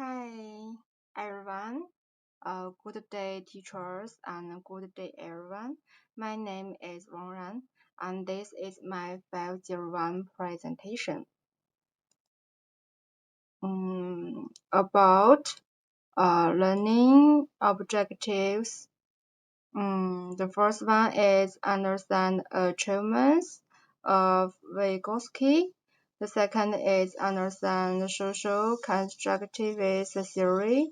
Hi, everyone. Good day, teachers, and good day, everyone. My name is wangran, and this is my 501 presentation about learning objectives. The first one is understand achievements of Vygotsky. The second is understand social constructivist theory.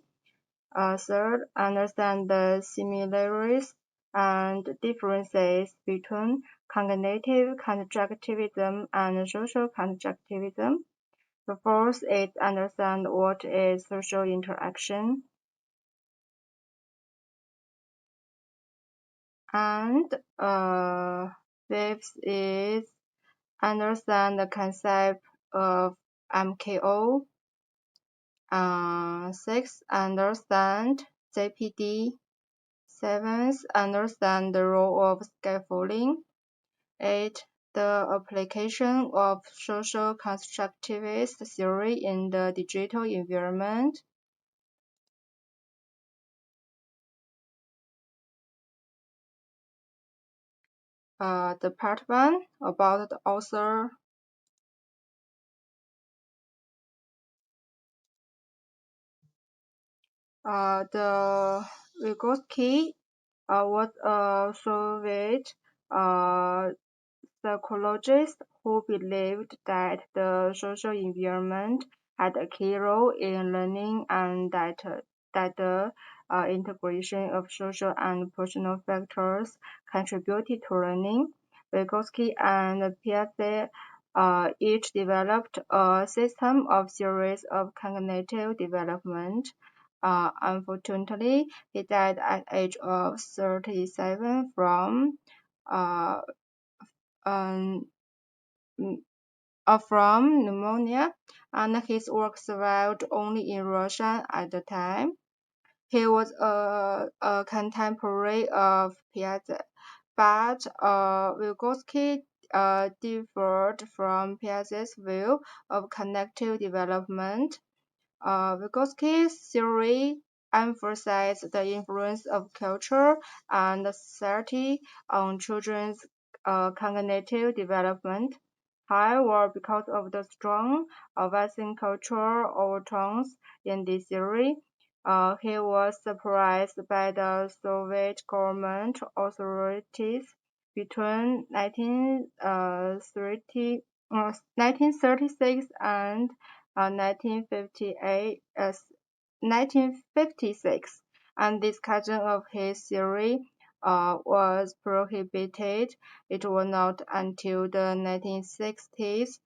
Third, understand the similarities and differences between cognitive constructivism and social constructivism. The fourth is understand what is social interaction. And fifth is understand the concept of MKO. Sixth, understand JPD. Seventh, understand the role of scaffolding. Eight, the application of social constructivist theory in the digital environment. The part one about the author. The Vygotsky was a Soviet psychologist who believed that the social environment had a key role in learning and that the integration of social and personal factors contributed to learning. Vygotsky and Piaget each developed a system of series of cognitive development. Unfortunately, he died at age of 37 uh, um, from pneumonia, and his work survived only in Russia at the time. He was a contemporary of Piaget, but Vygotsky differed from Piaget's view of cognitive development. Vygotsky's theory emphasized the influence of culture and society on children's cognitive development. However, because of the strong Western cultural overtones in this theory, he was surprised by the Soviet government authorities between 1936 and 1956, and discussion of his theory was prohibited. It was not until the 1960s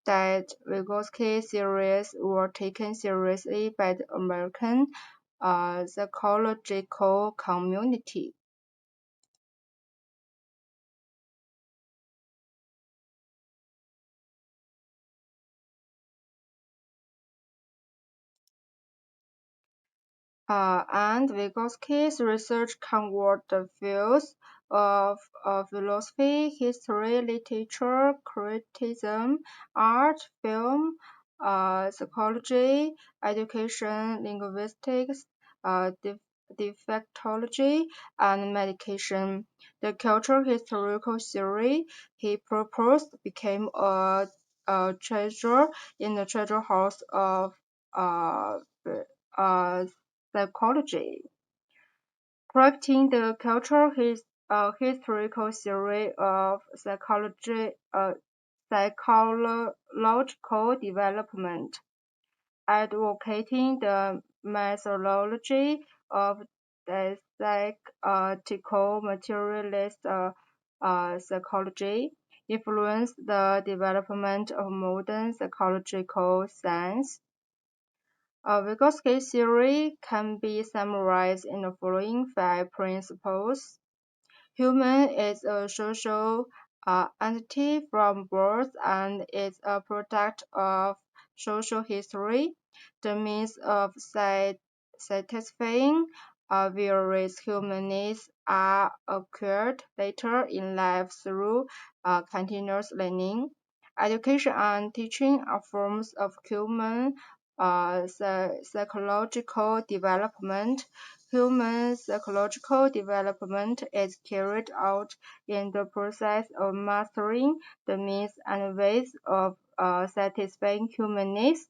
that Vygotsky theories were taken seriously by the American psychological community. And Vygotsky's research covered the fields of philosophy, history, literature, criticism, art, film, psychology, education, linguistics, defectology, and medication. The cultural historical theory he proposed became a treasure in the treasure house of uh, uh, psychology, correcting the cultural historical theory of psychological development, advocating the methodology of dialectical materialist psychology, influenced the development of modern psychological science. Vygotsky theory can be summarized in the following five principles. Human is a social entity from birth and is a product of social history. The means of satisfying various human needs are acquired later in life through continuous learning. Education and teaching are forms of human psychological development. Human psychological development is carried out in the process of mastering the means and ways of satisfying human needs.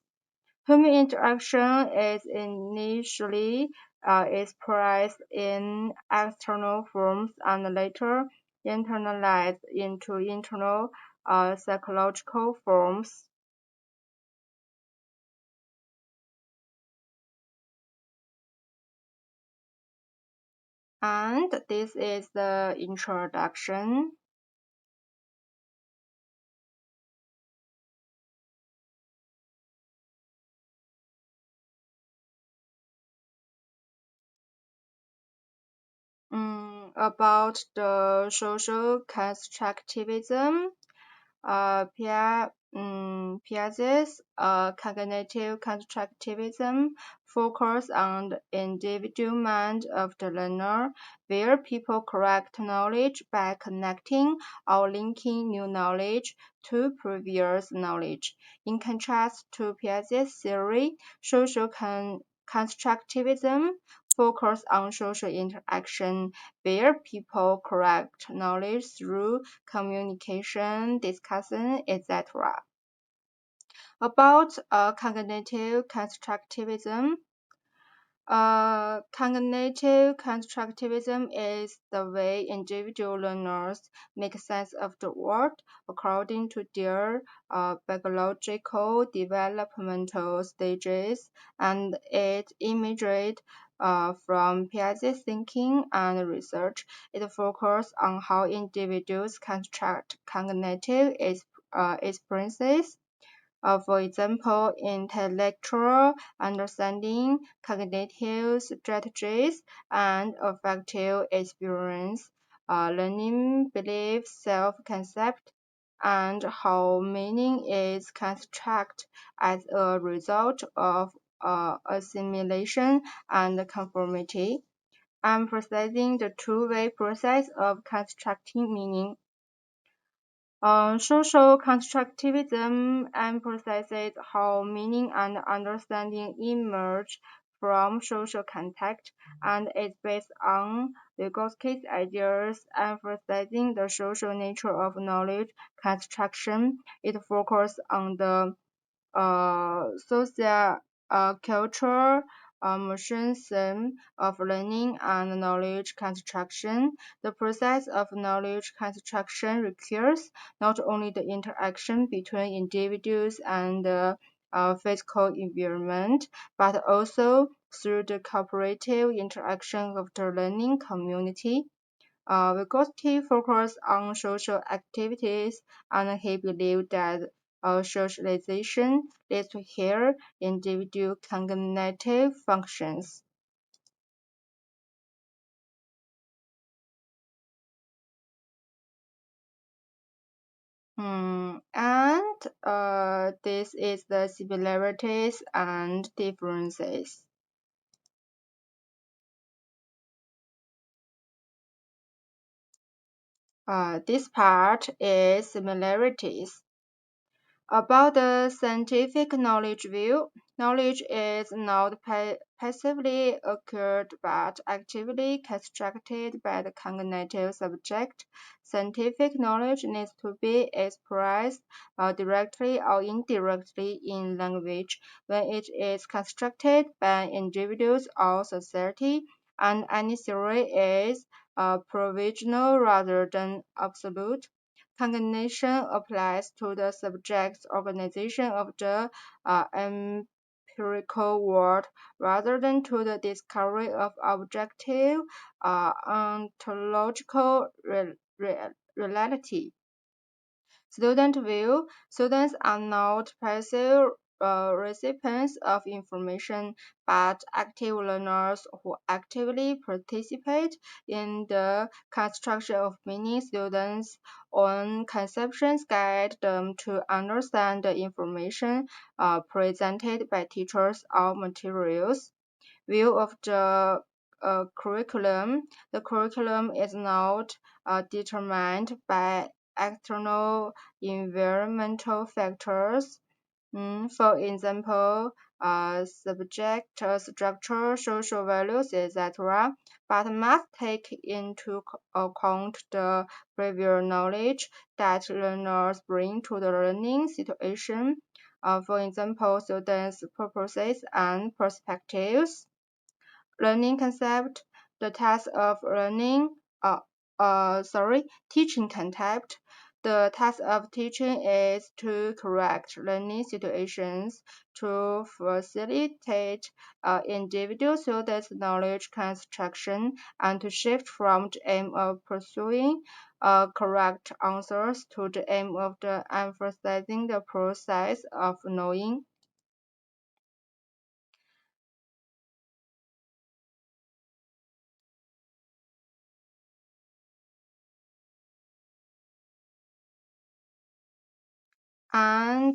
Human interaction is initially expressed in external forms and later internalized into internal psychological forms. And this is the introduction. About the social constructivism, Piaget's cognitive constructivism focus on the individual mind of the learner, where people correct knowledge by connecting or linking new knowledge to previous knowledge. In contrast to Piaget's theory, social constructivism focus on social interaction, where people correct knowledge through communication, discussion, etc. About cognitive constructivism, cognitive constructivism is the way individual learners make sense of the world according to their biological developmental stages, and it emerged from Piaget's thinking and research. It focuses on how individuals construct cognitive experiences, for example, intellectual understanding, cognitive strategies, and affective experience, learning, belief, self-concept, and how meaning is constructed as a result of assimilation and conformity, emphasizing the two-way process of constructing meaning. Social constructivism emphasizes how meaning and understanding emerge from social contact and is based on Vygotsky's ideas emphasizing the social nature of knowledge construction. It focuses on the social cultural mechanism of learning and knowledge construction. The process of knowledge construction requires not only the interaction between individuals and the physical environment, but also through the cooperative interaction of the learning community. Vygotsky focused on social activities, and he believed that socialization leads to higher individual cognitive functions. And this is the similarities and differences. This part is similarities. About the scientific knowledge view, knowledge is not passively acquired but actively constructed by the cognitive subject. Scientific knowledge needs to be expressed directly or indirectly in language when it is constructed by individuals or society, and any theory is provisional rather than absolute. Cognition applies to the subject's organization of the empirical world rather than to the discovery of objective ontological reality. Student view: students are not passive recipients of information, but active learners who actively participate in the construction of meaning. Students' own conceptions guide them to understand the information presented by teachers or materials. View of the curriculum. The curriculum is not determined by external environmental factors. For example, subject structure, social values, etc., but must take into account the previous knowledge that learners bring to the learning situation. For example, students' purposes and perspectives. Learning concept, the task of teaching concept. The task of teaching is to correct learning situations to facilitate individual students' knowledge construction and to shift from the aim of pursuing correct answers to the aim of emphasizing the process of knowing. And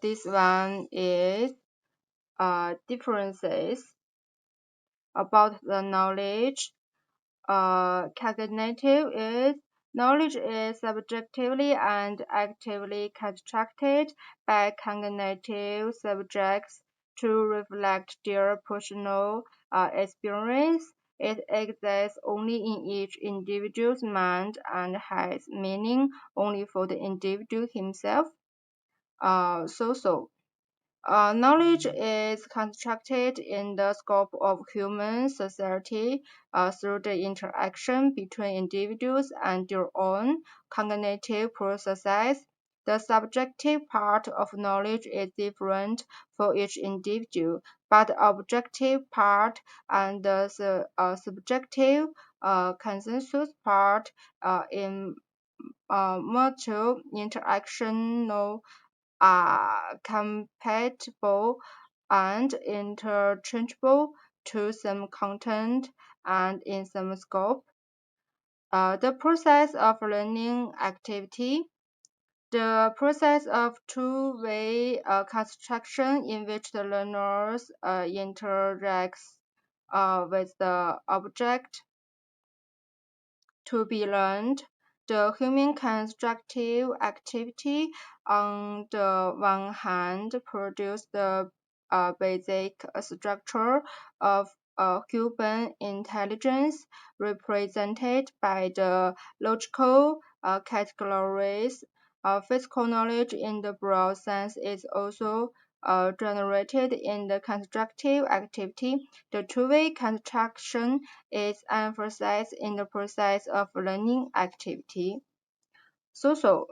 this one is differences about the knowledge. Cognitive is knowledge is subjectively and actively constructed by cognitive subjects to reflect their personal experience. It exists only in each individual's mind and has meaning only for the individual himself. So. Knowledge is constructed in the scope of human society through the interaction between individuals and their own cognitive processes. The subjective part of knowledge is different for each individual, but the objective part and the subjective consensus part in mutual interactional are compatible and interchangeable to some content and in some scope. The process of learning activity, the process of two-way construction in which the learners interacts with the object to be learned. The human constructive activity, on the one hand, produce the basic structure of human intelligence, represented by the logical categories. Physical knowledge in the broad sense is also generated in the constructive activity. The two-way construction is emphasized in the process of learning activity. Social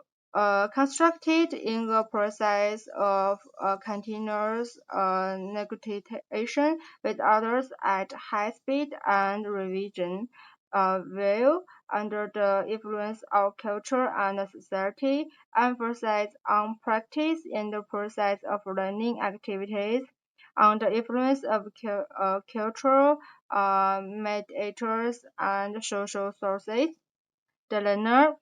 constructed in the process of continuous negotiation with others at high speed and revision, will, under the influence of culture and society, emphasize on practice in the process of learning activities, on the influence of cultural mediators and social sources. The learner,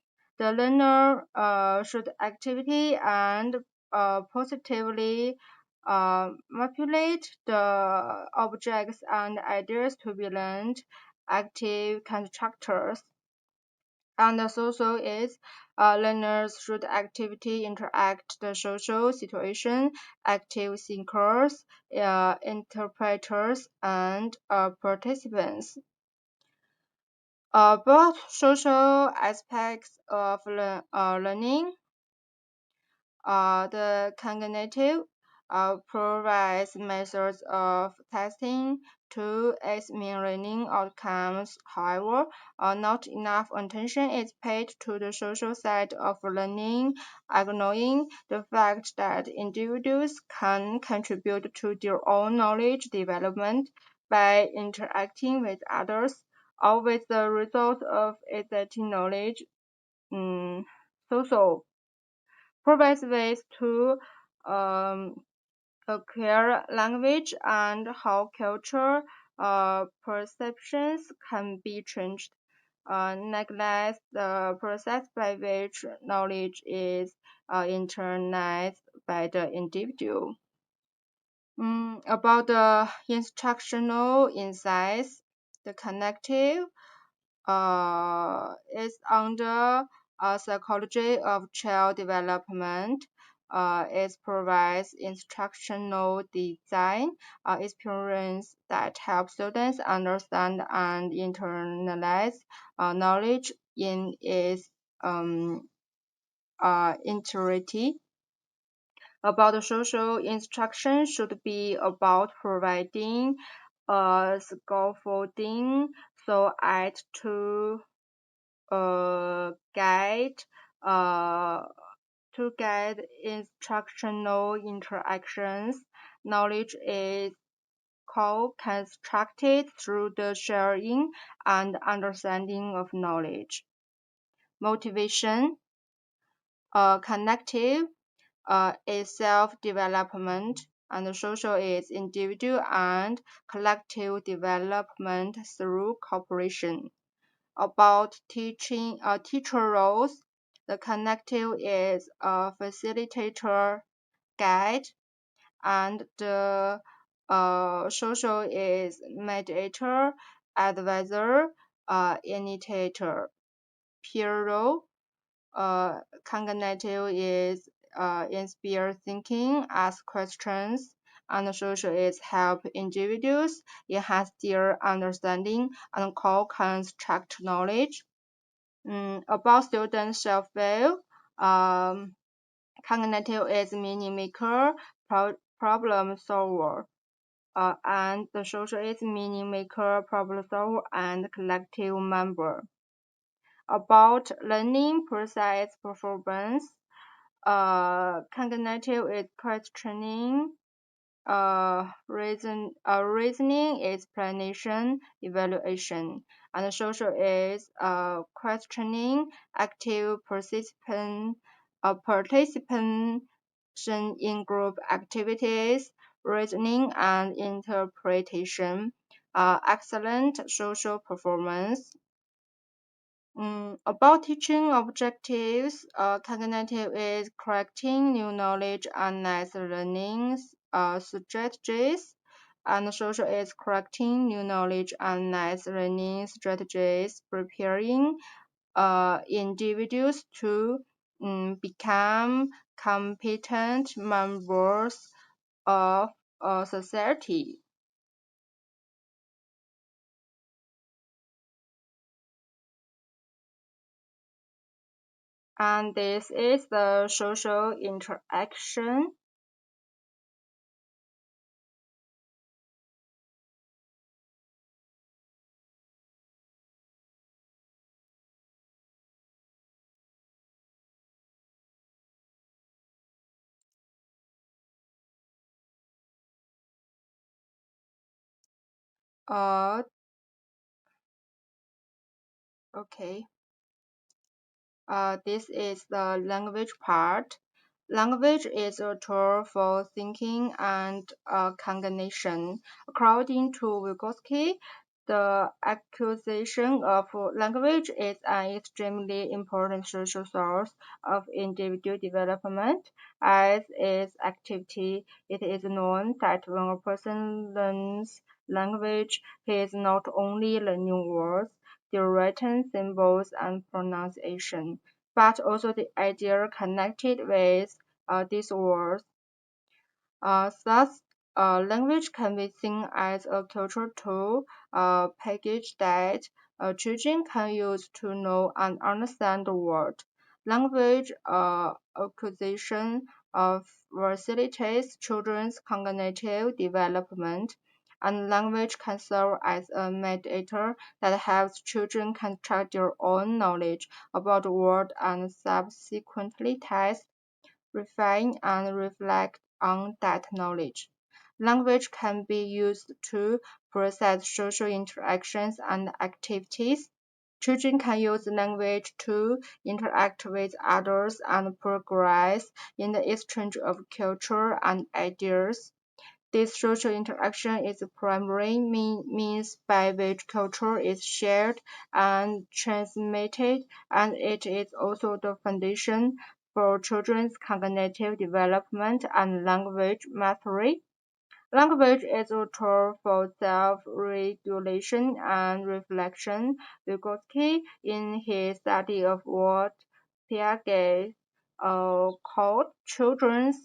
should actively and positively manipulate the objects and ideas to be learned. Active constructors. And the social is learners should actively interact the social situation, active thinkers, interpreters, and participants. Both social aspects of learning, the cognitive provides methods of testing to examine learning outcomes. However, not enough attention is paid to the social side of learning, ignoring the fact that individuals can contribute to their own knowledge development by interacting with others or with the result of existing knowledge. Social provides ways to um, acquire language and how culture perceptions can be changed. Neglect the process by which knowledge is internalized by the individual. About the instructional insights, the connective is under psychology of child development. It provides instructional design experience that help students understand and internalize knowledge in its entirety. About social instruction should be about providing scaffolding so as to guide uh, instructional interactions. Knowledge is co-constructed through the sharing and understanding of knowledge. Motivation, connective is self-development, and social is individual and collective development through cooperation. About teacher roles, the connective is a facilitator, guide, and the social is mediator, advisor, initiator. Peer role, cognitive is inspire thinking, ask questions, and social is help individuals enhance their understanding and co-construct knowledge. About student self-value, cognitive is meaning maker, problem solver, and the social is meaning maker, problem solver, and collective member. About learning process performance, cognitive is questioning, reasoning, explanation, evaluation, and social is questioning, active participation in group activities, reasoning, and interpretation. Excellent social performance. About teaching objectives, cognitive is correcting new knowledge and nice learning strategies, and social is correcting new knowledge and nice learning strategies, preparing individuals to become competent members of a society. And this is the social interaction. Uh, okay. This is the language part. Language is a tool for thinking and cognition. According to Vygotsky, the acquisition of language is an extremely important social source of individual development. As its activity, it is known that when a person learns language, he is not only learning words, their written symbols and pronunciation, but also the idea connected with these words. Thus, language can be seen as a cultural tool, a package that children can use to know and understand the world. Language acquisition facilitates children's cognitive development, and language can serve as a mediator that helps children construct their own knowledge about the world and subsequently test, refine, and reflect on that knowledge. Language can be used to process social interactions and activities. Children can use language to interact with others and progress in the exchange of culture and ideas. This social interaction is the primary means by which culture is shared and transmitted, and it is also the foundation for children's cognitive development and language mastery. Language is a tool for self-regulation and reflection. Vygotsky, in his study of what Piaget called children's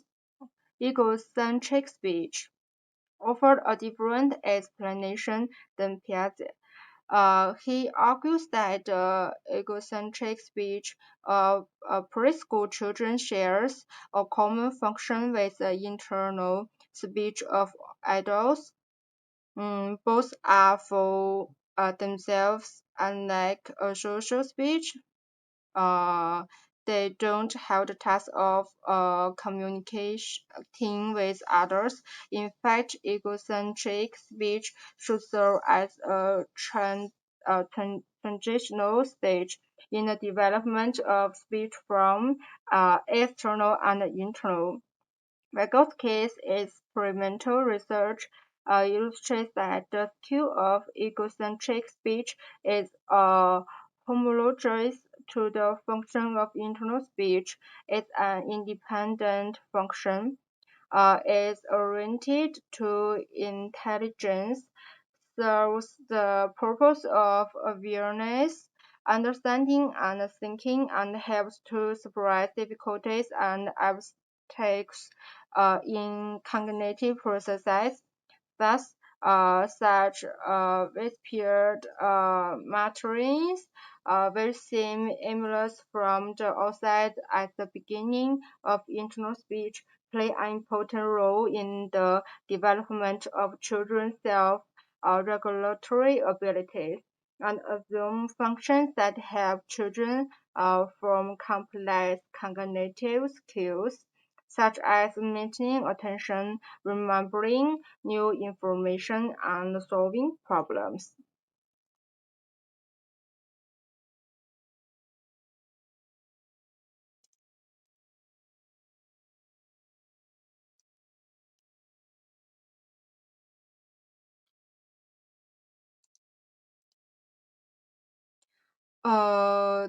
egocentric speech, offered a different explanation than Piaget. He argues that egocentric speech of preschool children shares a common function with the internal speech of adults. Both are for themselves, unlike a social speech. Uh, they don't have the task of communicating with others. In fact, egocentric speech should serve as a transitional stage in the development of speech from external and internal. Vygotsky's experimental research illustrates that the skill of egocentric speech is homologous to the function of internal speech. It's an independent function, is oriented to intelligence, serves the purpose of awareness, understanding, and thinking, and helps to suppress difficulties and obstacles in cognitive processes. Thus, such whispered mutterings will seem aimless from the outside at the beginning of internal speech, play an important role in the development of children's self-regulatory abilities, and assume functions that help children form complex cognitive skills such as maintaining attention, remembering new information, and solving problems.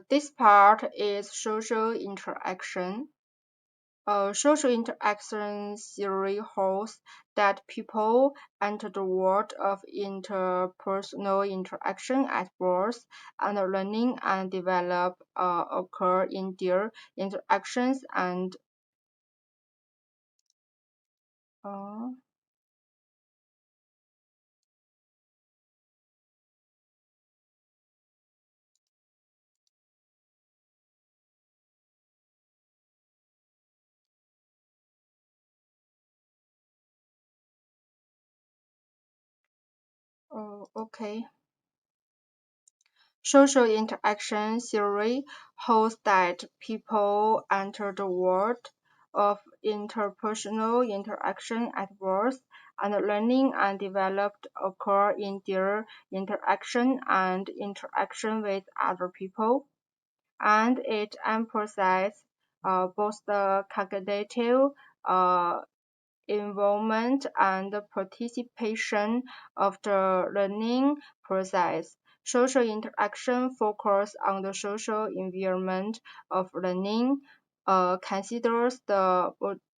This part is social interaction. Social interaction theory holds that people enter the world of interpersonal interaction at birth, and learning and develop occur in their interactions and uh, okay. Social interaction theory holds that people enter the world of interpersonal interaction at birth, and learning and development occur in their interaction and interaction with other people, and it emphasizes both the cognitive uh, involvement and participation of the learning process. Social interaction focus on the social environment of learning, considers the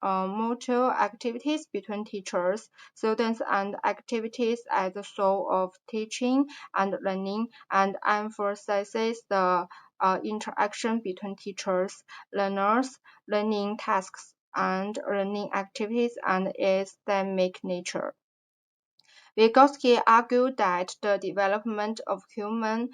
mutual activities between teachers, students, and activities as the soul of teaching and learning, and emphasizes the interaction between teachers, learners, learning tasks, and learning activities and its dynamic nature. Vygotsky argued that the development of human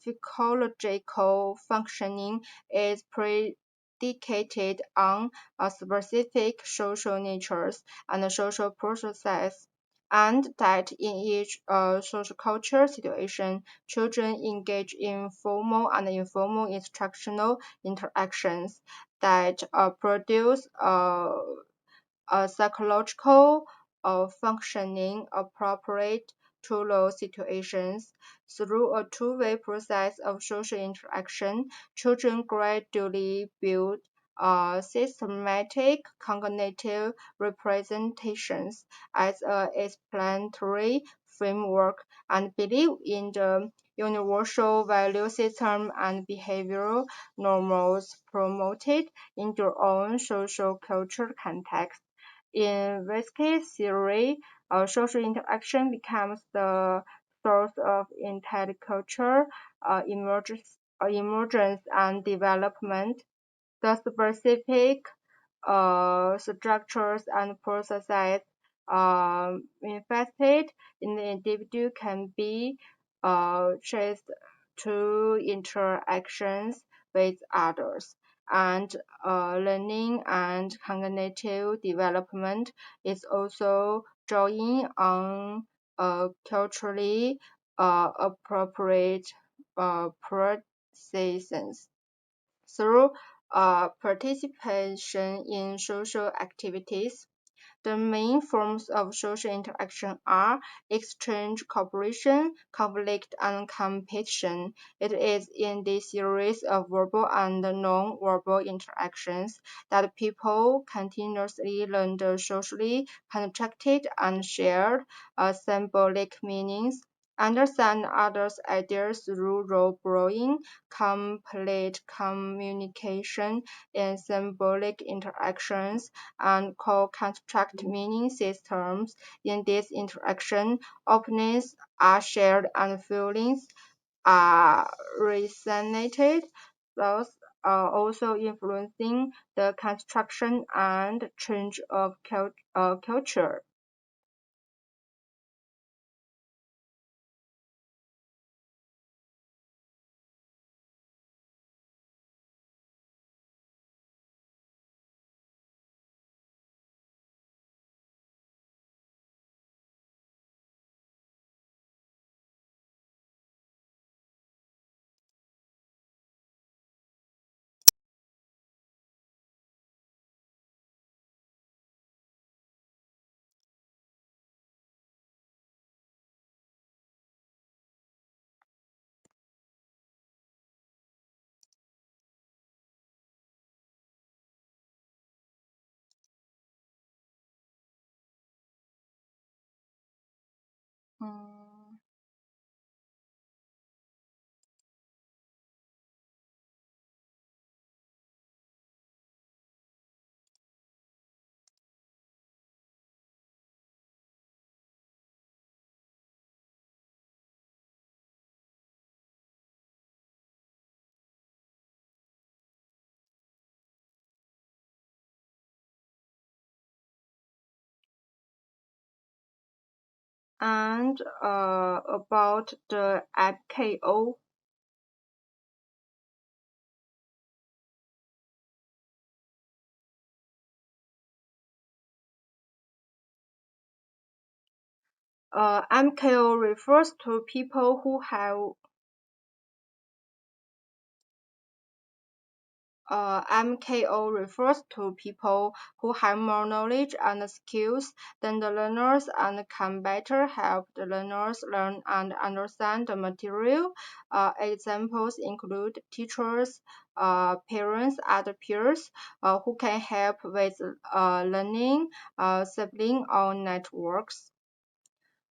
physiological functioning is predicated on specific social natures and social processes, and that in each social culture situation, children engage in formal and informal instructional interactions that produce a psychological functioning appropriate to those situations. Through a two-way process of social interaction, children gradually build systematic cognitive representations as an explanatory framework and believe in the universal value system and behavioral norms promoted in their own social cultural context. In Vygotsky's theory, social interaction becomes the source of intellectual emergence and development. The specific structures and processes manifested in the individual can be traced to interactions with others. And learning and cognitive development is also drawing on culturally appropriate processes. Through participation in social activities, the main forms of social interaction are exchange, cooperation, conflict, and competition. It is in this series of verbal and non-verbal interactions that people continuously learn the socially constructed and shared symbolic meanings, understand others' ideas through role-playing, complete communication in symbolic interactions, and co-construct meaning systems. In this interaction, opinions are shared and feelings are resonated, thus also influencing the construction and change of culture. Mm. And about the MKO. MKO refers to people who have MKO refers to people who have more knowledge and skills than the learners and can better help the learners learn and understand the material. Examples include teachers, parents, other peers who can help with learning, sibling or networks.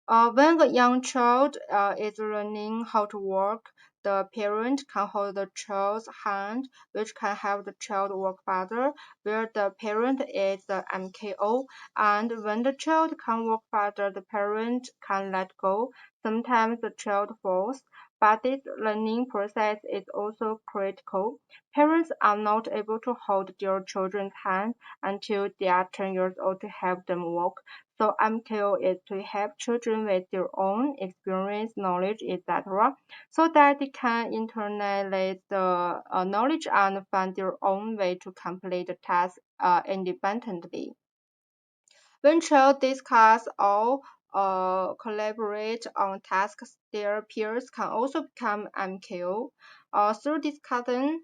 When a young child is learning how to walk, the parent can hold the child's hand, which can help the child walk faster, where the parent is the MKO. And when the child can walk faster, the parent can let go. Sometimes the child falls, but this learning process is also critical. Parents are not able to hold their children's hand until they are 10 years old to help them walk. So MKO is to help children with their own experience, knowledge, etc., so that they can internalize the knowledge and find their own way to complete the task independently. When children discuss or collaborate on tasks, their peers can also become MKO. Through discussion,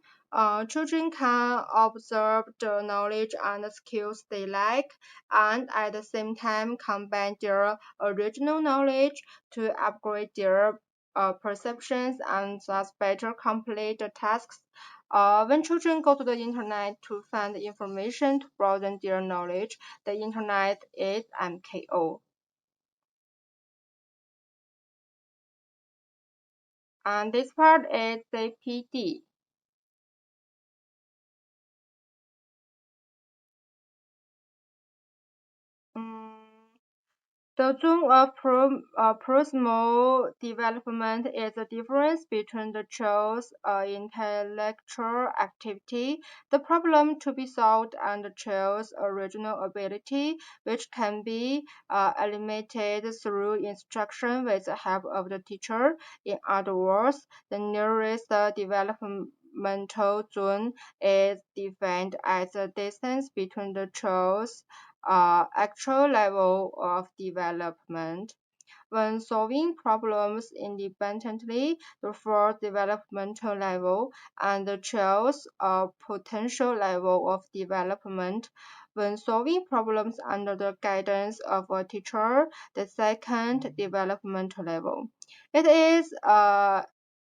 children can observe the knowledge and skills they lack, and at the same time combine their original knowledge to upgrade their perceptions and thus better complete the tasks. When children go to the internet to find information to broaden their knowledge, the internet is MKO. And this part is CPD. Mm, The zone of proximal development is the difference between the child's intellectual activity, the problem to be solved, and the child's original ability, which can be eliminated through instruction with the help of the teacher. In other words, the nearest developmental zone is defined as the distance between the child's actual level of development. When solving problems independently, the first developmental level and the child's potential level of development. When solving problems under the guidance of a teacher, the second developmental level. It is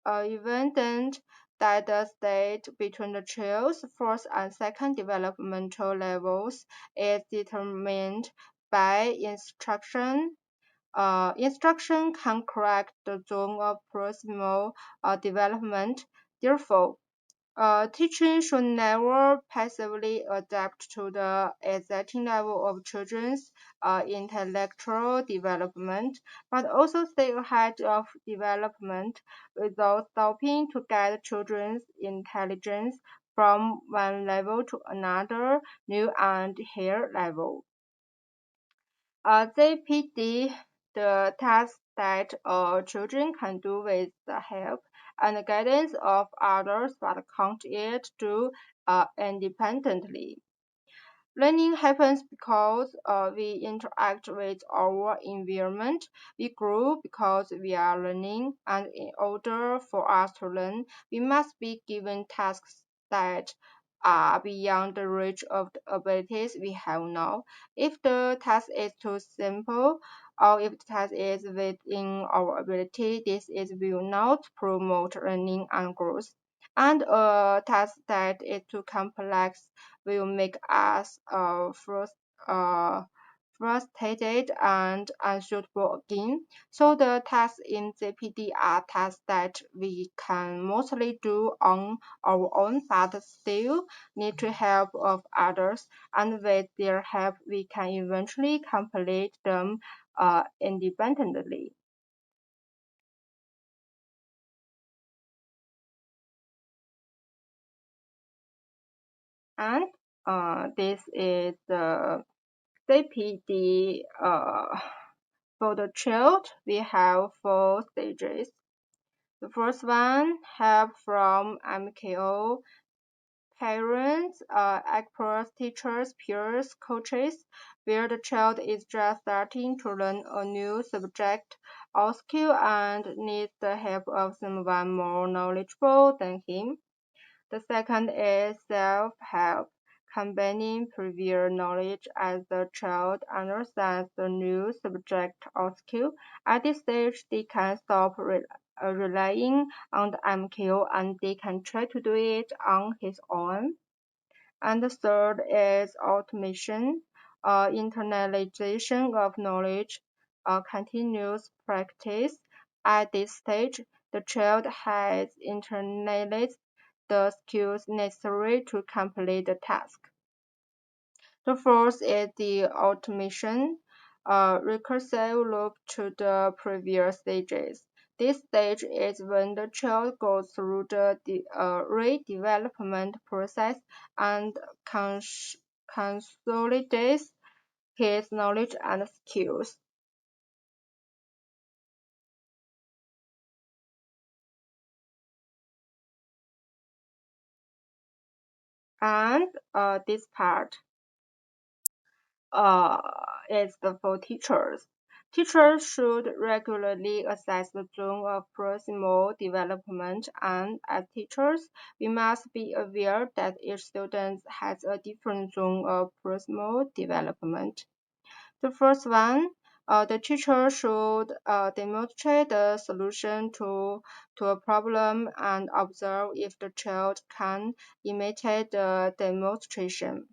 evident that the state between the child's first and second developmental levels is determined by instruction. Instruction can correct the zone of proximal development. Therefore, teaching should never passively adapt to the exacting level of children's intellectual development, but also stay ahead of development without stopping to guide children's intelligence from one level to another, new and higher level. ZPD, the task that children can do with the help and guidance of others but can't yet do independently. Learning happens because we interact with our environment. We grow because we are learning, and in order for us to learn, we must be given tasks that are beyond the reach of the abilities we have now. If the task is too simple, or if the task is within our ability, will not promote learning and growth. And a task that is too complex will make us uh, frustrated and unsuitable again. So the tasks in ZPD are tasks that we can mostly do on our own, but still need the help of others. And with their help, we can eventually complete them independently. And this is the ZPD. For the child, we have four stages. The first one, help from MKO, parents, experts, teachers, peers, coaches, where the child is just starting to learn a new subject or skill and needs the help of someone more knowledgeable than him. The second is self-help, combining previous knowledge as the child understands the new subject or skill. At this stage, they can stop relying on the MKO and they can try to do it on his own. And the third is automation, internalization of knowledge, continuous practice. At this stage, the child has internalized the skills necessary to complete the task. The fourth is the automation, recursive loop to the previous stages. This stage is when the child goes through the redevelopment process and consolidates his knowledge and skills. And this part uh, is for teachers. Teachers should regularly assess the zone of proximal development, and as teachers, we must be aware that each student has a different zone of proximal development. The first one, the teacher should demonstrate the solution to a problem and observe if the child can imitate the demonstration.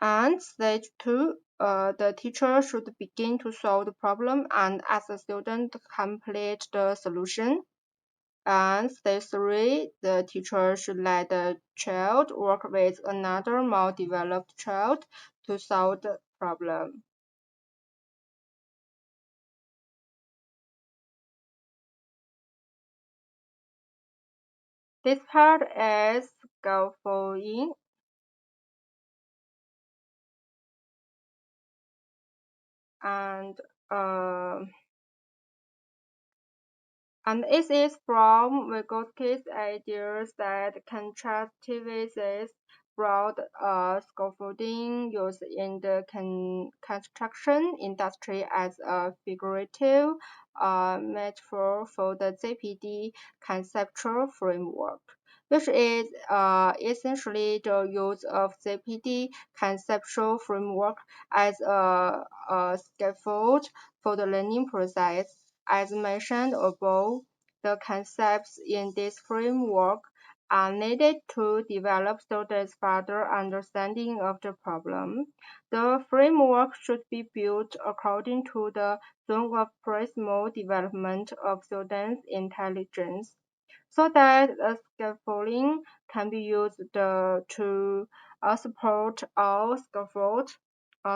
And stage two, the teacher should begin to solve the problem and ask the student to complete the solution. And stage three, the teacher should let the child work with another more developed child to solve the problem. This part is scaffolding and uh, and it is from Vygotsky's ideas that contractivities brought scaffolding used in the construction industry as a figurative metaphor for the ZPD conceptual framework, which is essentially the use of ZPD conceptual framework as a scaffold for the learning process. As mentioned above, the concepts in this framework are needed to develop students' further understanding of the problem. The framework should be built according to the zone of proximal development of students' intelligence, so that the scaffolding can be used to support or scaffold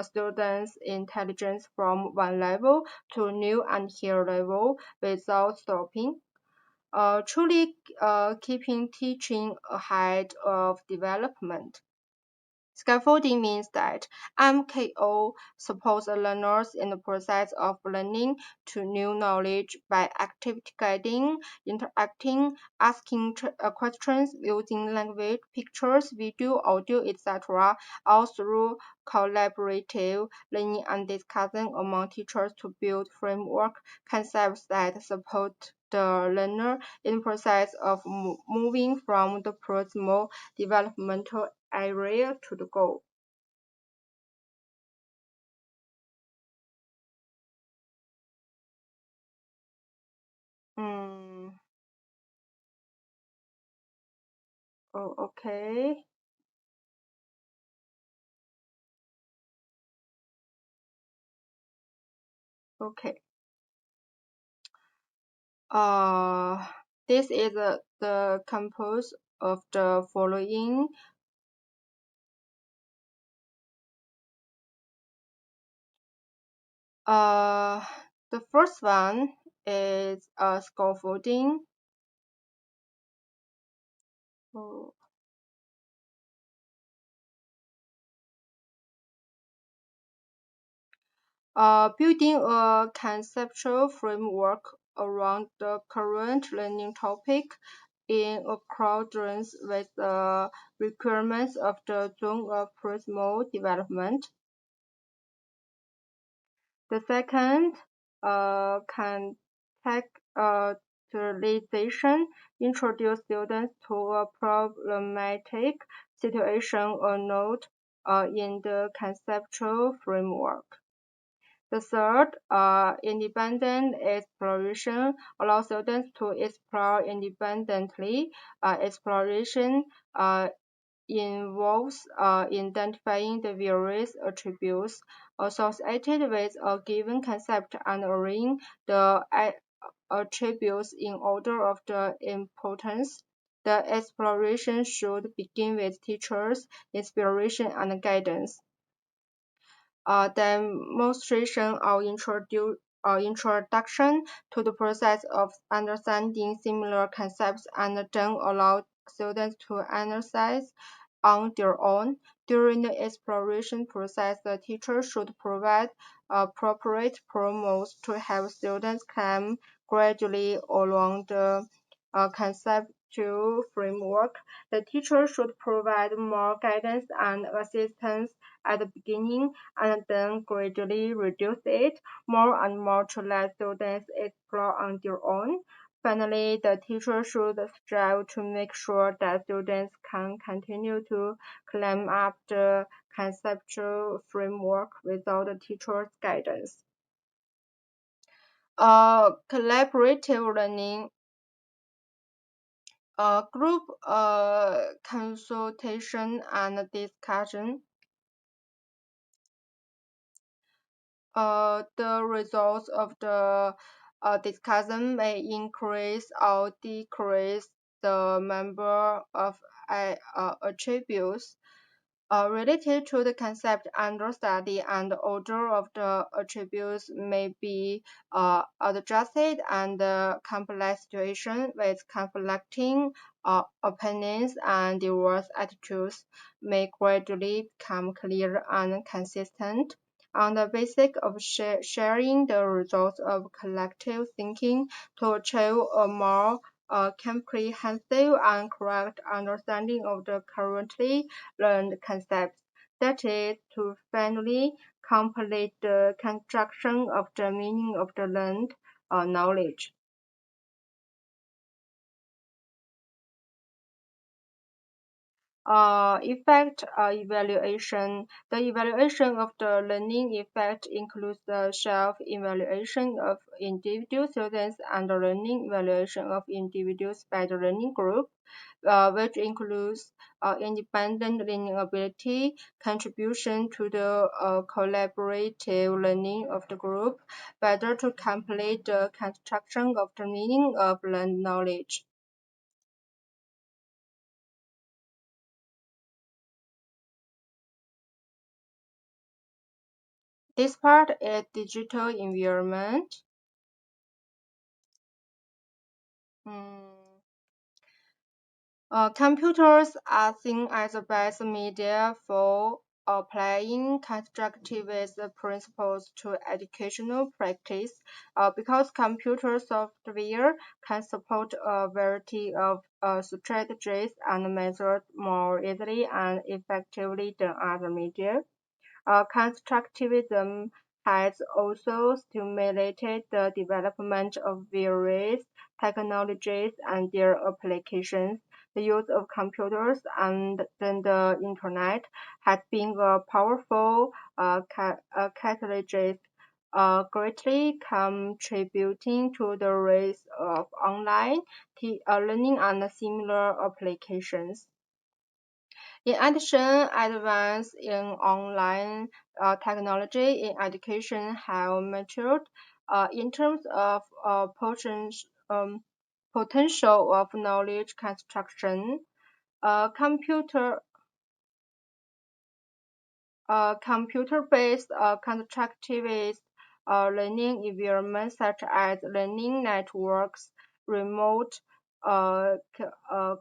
students' intelligence from one level to new and higher level without stopping, truly keeping teaching ahead of development. Scaffolding means that MKO supports learners in the process of learning to new knowledge by actively guiding, interacting, asking questions using language, pictures, video, audio, etc., all through collaborative learning and discussion among teachers to build framework concepts that support the learner in the process of moving from the proximal developmental area to the goal. Mm, oh, okay. Okay. Uh, this is the compose of the following. Uh, the first one is scaffolding. Oh, building a conceptual framework around the current learning topic in accordance with the requirements of the zone of proximal development. The second, contextualization, introduce students to a problematic situation or node in the conceptual framework. The third, independent exploration, allows students to explore independently. Exploration involves identifying the various attributes associated with a given concept and arranging the attributes in order of the importance. The exploration should begin with teachers' inspiration and guidance. Demonstration or introduction to the process of understanding similar concepts and then allow students to analyze on their own. During the exploration process, the teacher should provide appropriate promos to help students climb gradually along the conceptual framework. The teacher should provide more guidance and assistance at the beginning and then gradually reduce it more and more to let students explore on their own. Finally, the teacher should strive to make sure that students can continue to climb up the conceptual framework without the teacher's guidance. Collaborative learning, group consultation and discussion. The results of the discussion may increase or decrease the number of attributes Related to the concept under study, and the order of the attributes may be adjusted, and the complex situation with conflicting opinions and diverse attitudes may gradually become clear and consistent. On the basis of sharing the results of collective thinking to achieve a more comprehensive and correct understanding of the currently learned concepts, that is, to finally complete the construction of the meaning of the learned knowledge. Effect evaluation. The evaluation of the learning effect includes the self-evaluation of individual students and the learning evaluation of individuals by the learning group, which includes independent learning ability, contribution to the collaborative learning of the group, whether to complete the construction of the meaning of learned knowledge. This part is digital environment. Mm, Computers are seen as the best media for applying constructivist principles to educational practice because computer software can support a variety of strategies and methods more easily and effectively than other media. Constructivism has also stimulated the development of various technologies and their applications. The use of computers and then the internet has been a powerful catalyst, greatly contributing to the rise of online learning and similar applications. In addition, advances in online technology in education have matured in terms of potential of knowledge construction. Computer Computer-based constructivist learning environments such as learning networks, remote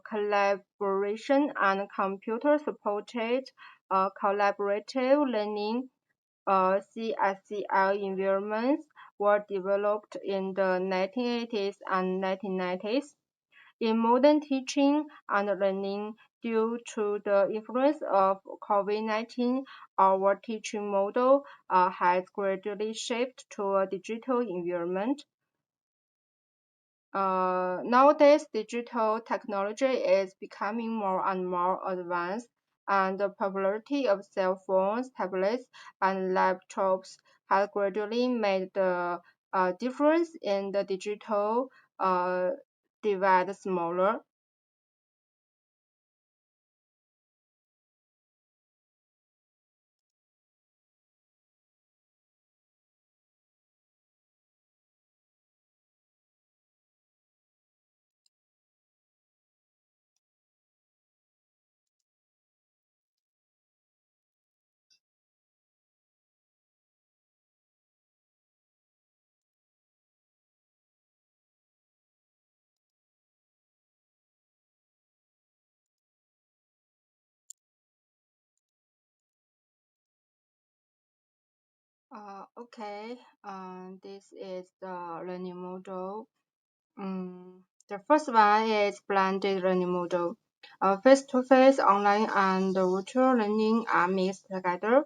collaboration, and computer-supported collaborative learning CSCL environments were developed in the 1980s and 1990s. In modern teaching and learning, due to the influence of COVID-19, our teaching model has gradually shifted to a digital environment. Nowadays, digital technology is becoming more and more advanced, and the popularity of cell phones, tablets, and laptops has gradually made the difference in the digital uh, divide smaller. Okay, this is the learning model. The first one is blended learning model. Face-to-face, online, and virtual learning are mixed together.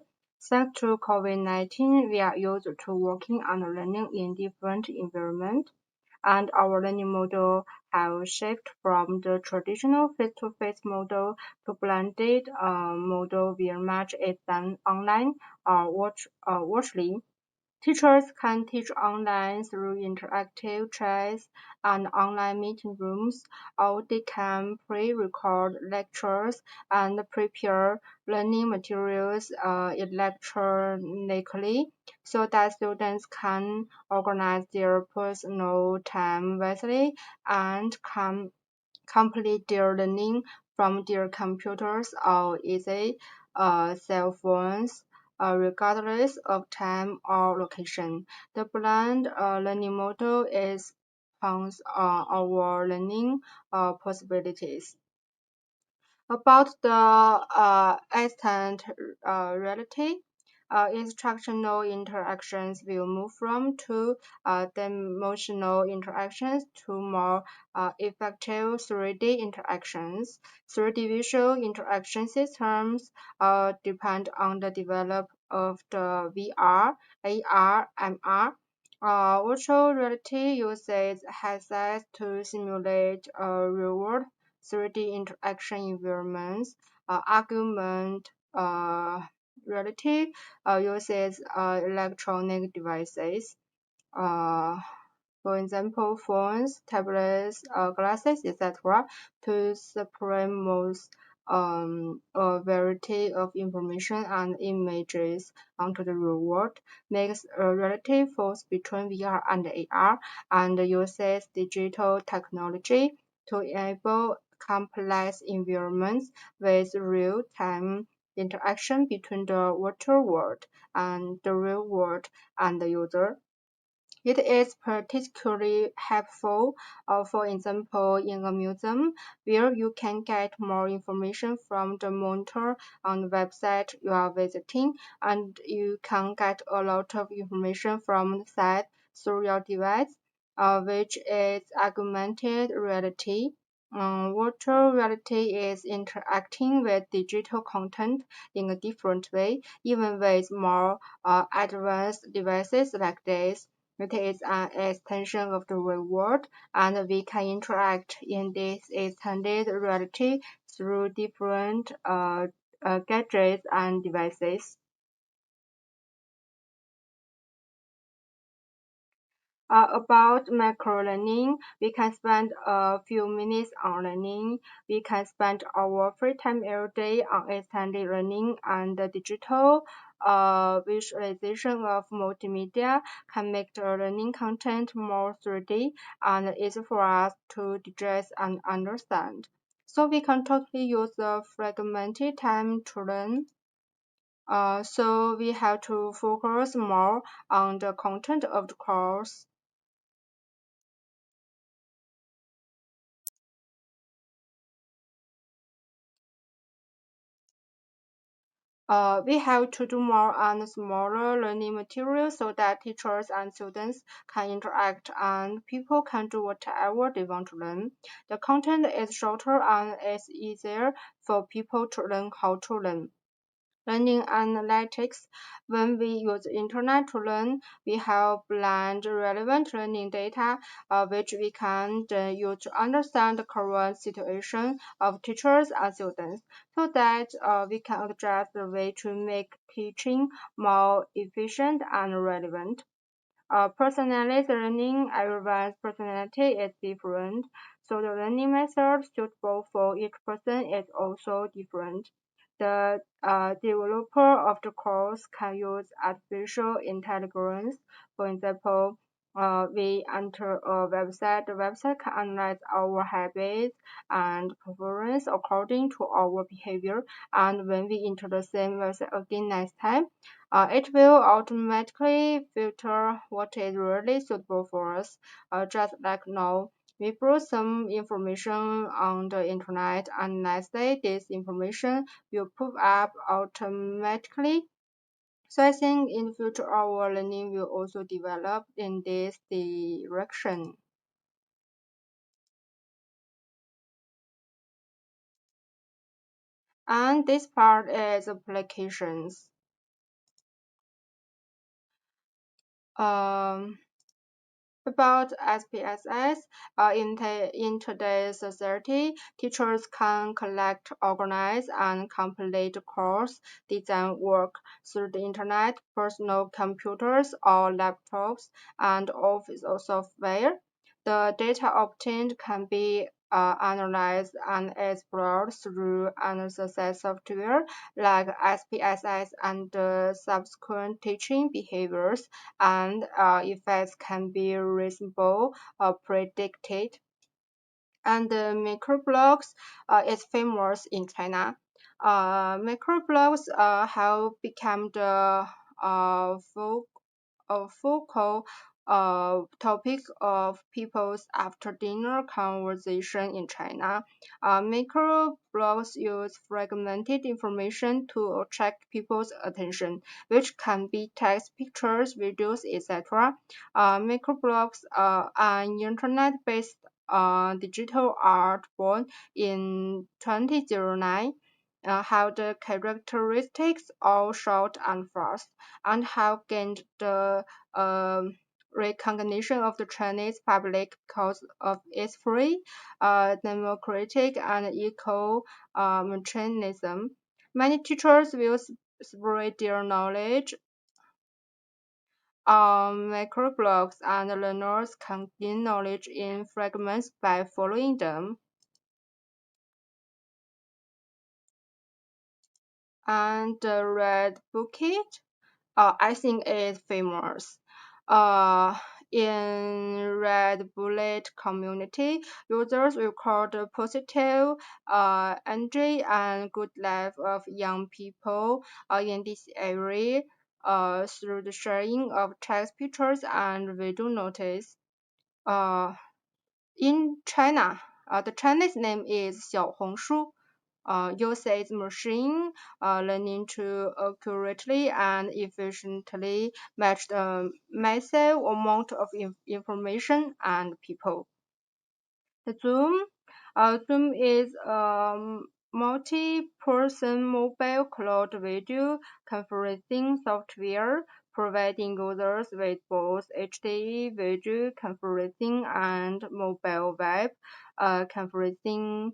Thanks to COVID-19, we are used to working and learning in different environments, and our learning model have shifted from the traditional face-to-face model to blended model where much is done online or virtually. Teachers can teach online through interactive chats and online meeting rooms, or they can pre-record lectures and prepare learning materials electronically so that students can organize their personal time wisely and can complete their learning from their computers or easy. cell phones, regardless of time or location. The blended learning model expands our learning possibilities. About the extended reality, instructional interactions will move from two dimensional interactions to more effective 3D interactions. 3D visual interaction systems depend on the development of the VR, AR, MR. Virtual reality uses headsets to simulate real-world 3D interaction environments. Argument reality uses electronic devices. Uh, for example, phones, tablets, glasses, etc., to supremose a variety of information and images onto the real world, makes a relative force between VR and AR, and uses digital technology to enable complex environments with real-time interaction between the virtual world and the real world and the user. It is particularly helpful, for example, in a museum where you can get more information from the monitor on the website you are visiting, and you can get a lot of information from the site through your device, which is augmented reality. Virtual reality is interacting with digital content in a different way, even with more advanced devices like this. It is an extension of the real world, and we can interact in this extended reality through different gadgets and devices. About micro-learning, we can spend a few minutes on learning. We can spend our free time every day on extended learning, and the digital visualization of multimedia can make the learning content more 3D and easy for us to digest and understand. So we can totally use the fragmented time to learn. So we have to focus more on the content of the course. We have to do more on smaller learning materials so that teachers and students can interact and people can do whatever they want to learn. The content is shorter and it's easier for people to learn how to learn. Learning analytics. When we use internet to learn, we have blend relevant learning data, which we can then use to understand the current situation of teachers and students, so that we can adjust the way to make teaching more efficient and relevant. Personalized learning, everyone's personality is different, so the learning method suitable for each person is also different. The developer of the course can use artificial intelligence. For example, we enter a website. The website can analyze our habits and preference according to our behavior. And when we enter the same website again next time, it will automatically filter what is really suitable for us, just like now. We put some information on the internet and next day this information will pop up automatically. So I think in the future our learning will also develop in this direction. And this part is applications. Um, About SPSS, in today's society, teachers can collect, organize, and complete course design work through the internet, personal computers or laptops, and office or software. The data obtained can be analyzed and explored through analysis software like SPSS and subsequent teaching behaviors and effects can be reasonably predicted. And the microblogs is famous in China. Microblogs have become the focal topic of people's after-dinner conversation in China. Microblogs use fragmented information to attract people's attention, which can be text, pictures, videos, etc. Microblogs are an internet-based digital art born in 2009 have the characteristics of short and fast, and have gained the recognition of the Chinese public because of its free, democratic, and eco materialism. Many teachers will spread their knowledge on microblogs, and learners can gain knowledge in fragments by following them. And the red bucket I think is famous. Uh, in Red Bullet community, users record positive energy and good life of young people in this area through the sharing of text pictures and video notice. Uh, in China, the Chinese name is 小红书. Uses machine learning to accurately and efficiently match the massive amount of information and people. The Zoom is a multi-person mobile cloud video conferencing software providing users with both HD video conferencing and mobile web conferencing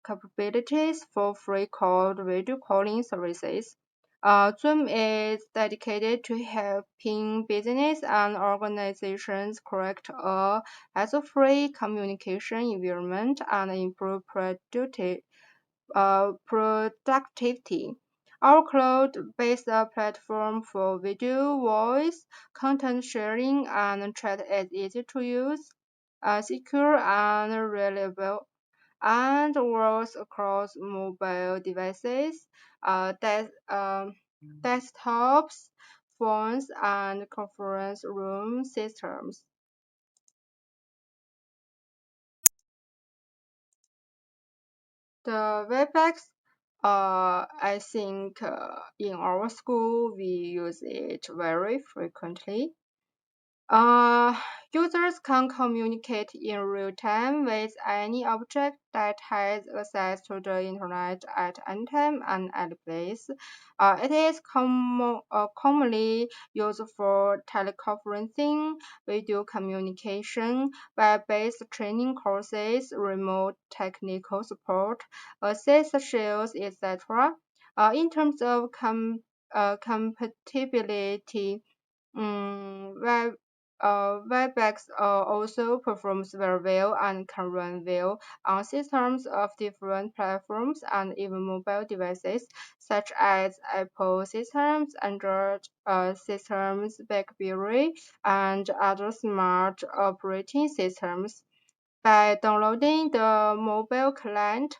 capabilities for free cloud video calling services. Zoom is dedicated to helping business and organizations create a hassle-free communication environment and improve productivity. Our cloud-based platform for video, voice, content sharing, and chat is easy to use, secure, and reliable, and works across mobile devices, desktops, phones, and conference room systems. The WebEx, I think in our school we use it very frequently. Uh, Users can communicate in real time with any object that has access to the internet at any time and any place. It is commonly used for teleconferencing, video communication, web-based training courses, remote technical support, sales sales, etc. In terms of compatibility, web WebEx also performs very well and can run well on systems of different platforms and even mobile devices such as Apple systems, Android systems, BlackBerry, and other smart operating systems. By downloading the mobile client,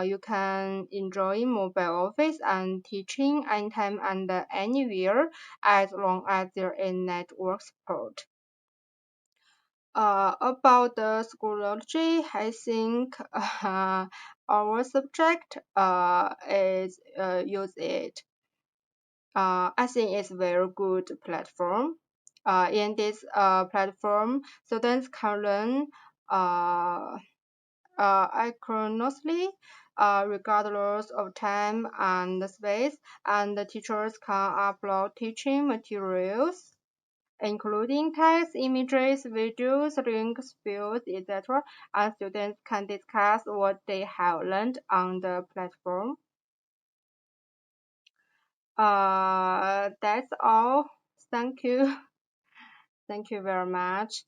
you can enjoy mobile office and teaching anytime and anywhere as long as there is network support. About the Schoology, I think our subject is use it. I think it's very good platform. In this platform, students can learn asynchronously, regardless of time and space, and the teachers can upload teaching materials including text, images, videos, links, fields, etc., and students can discuss what they have learned on the platform. That's all. Thank you. Thank you very much.